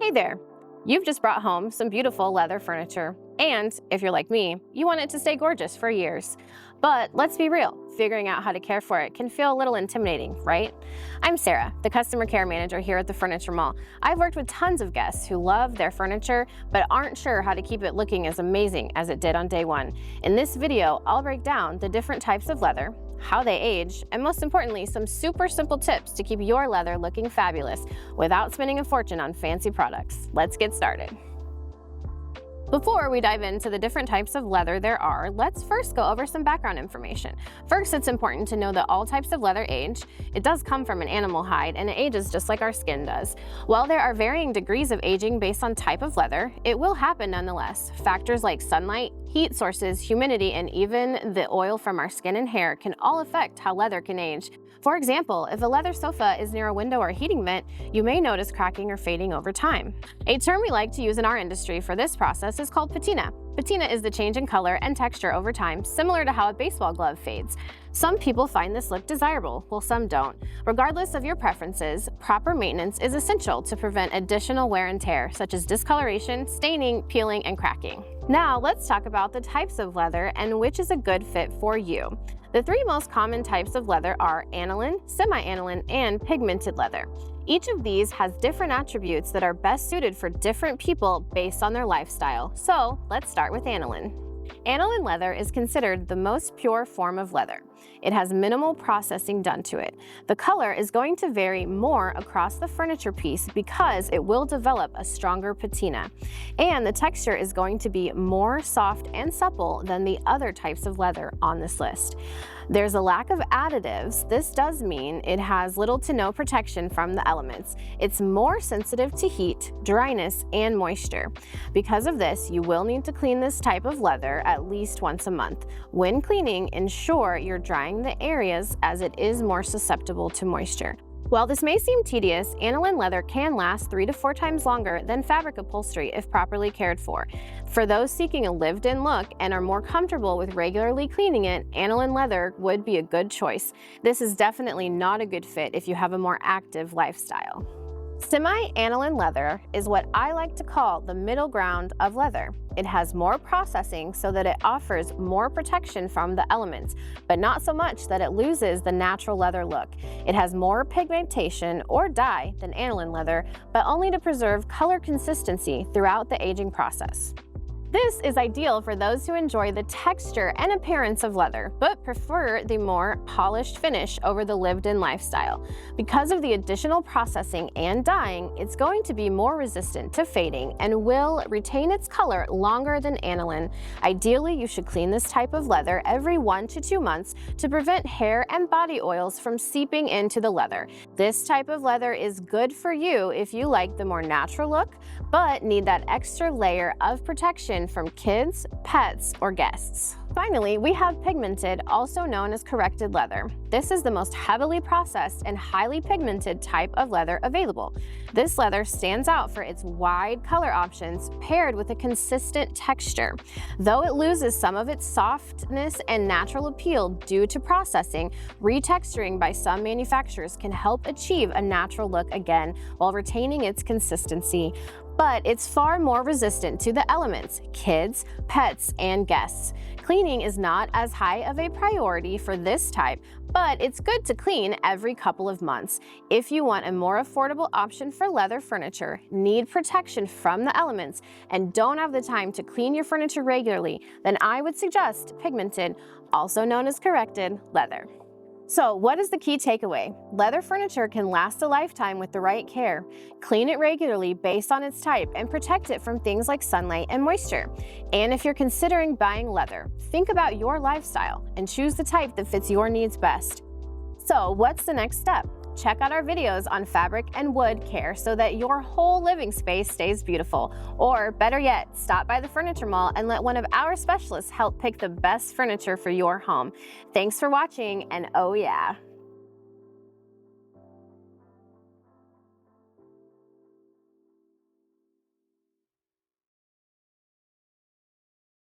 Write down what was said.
Hey there! You've just brought home some beautiful leather furniture, and if you're like me, you want it to stay gorgeous for years. But let's be real, figuring out how to care for it can feel a little intimidating, right? I'm Sarah, the customer care manager here at the Furniture Mall. I've worked with tons of guests who love their furniture, but aren't sure how to keep it looking as amazing as it did on day one. In this video, I'll break down the different types of leather, how they age, and most importantly, some super simple tips to keep your leather looking fabulous without spending a fortune on fancy products. Let's get started. Before we dive into the different types of leather there are, let's first go over some background information. First, it's important to know that all types of leather age. It does come from an animal hide, and it ages just like our skin does. While there are varying degrees of aging based on type of leather, it will happen nonetheless. Factors like sunlight, heat sources, humidity, and even the oil from our skin and hair can all affect how leather can age. For example, if a leather sofa is near a window or heating vent, you may notice cracking or fading over time. A term we like to use in our industry for this process is called patina. Patina is the change in color and texture over time, similar to how a baseball glove fades. Some people find this look desirable, while some don't. Regardless of your preferences, proper maintenance is essential to prevent additional wear and tear, such as discoloration, staining, peeling, and cracking. Now, let's talk about the types of leather and which is a good fit for you. The three most common types of leather are aniline, semi-aniline, and pigmented leather. Each of these has different attributes that are best suited for different people based on their lifestyle. So let's start with aniline. Aniline leather is considered the most pure form of leather. It has minimal processing done to it. The color is going to vary more across the furniture piece because it will develop a stronger patina. And the texture is going to be more soft and supple than the other types of leather on this list. There's a lack of additives. This does mean it has little to no protection from the elements. It's more sensitive to heat, dryness, and moisture. Because of this, you will need to clean this type of leather at least once a month. When cleaning, ensure you're drying the areas as it is more susceptible to moisture. While this may seem tedious, aniline leather can last 3 to 4 times longer than fabric upholstery if properly cared for. For those seeking a lived-in look and are more comfortable with regularly cleaning it, aniline leather would be a good choice. This is definitely not a good fit if you have a more active lifestyle. Semi-aniline leather is what I like to call the middle ground of leather. It has more processing so that it offers more protection from the elements, but not so much that it loses the natural leather look. It has more pigmentation or dye than aniline leather, but only to preserve color consistency throughout the aging process. This is ideal for those who enjoy the texture and appearance of leather, but prefer the more polished finish over the lived-in lifestyle. Because of the additional processing and dyeing, it's going to be more resistant to fading and will retain its color longer than aniline. Ideally, you should clean this type of leather every 1 to 2 months to prevent hair and body oils from seeping into the leather. This type of leather is good for you if you like the more natural look, but need that extra layer of protection from kids, pets, or guests. Finally, we have pigmented, also known as corrected leather. This is the most heavily processed and highly pigmented type of leather available. This leather stands out for its wide color options paired with a consistent texture. Though it loses some of its softness and natural appeal due to processing, retexturing by some manufacturers can help achieve a natural look again while retaining its consistency. But it's far more resistant to the elements, kids, pets, and guests. Cleaning is not as high of a priority for this type, but it's good to clean every couple of months. If you want a more affordable option for leather furniture, need protection from the elements, and don't have the time to clean your furniture regularly, then I would suggest pigmented, also known as corrected, leather. So what is the key takeaway? Leather furniture can last a lifetime with the right care. Clean it regularly based on its type and protect it from things like sunlight and moisture. And if you're considering buying leather, think about your lifestyle and choose the type that fits your needs best. So what's the next step? Check out our videos on fabric and wood care so that your whole living space stays beautiful. Or better yet, stop by the Furniture Mall and let one of our specialists help pick the best furniture for your home. Thanks for watching, and oh yeah.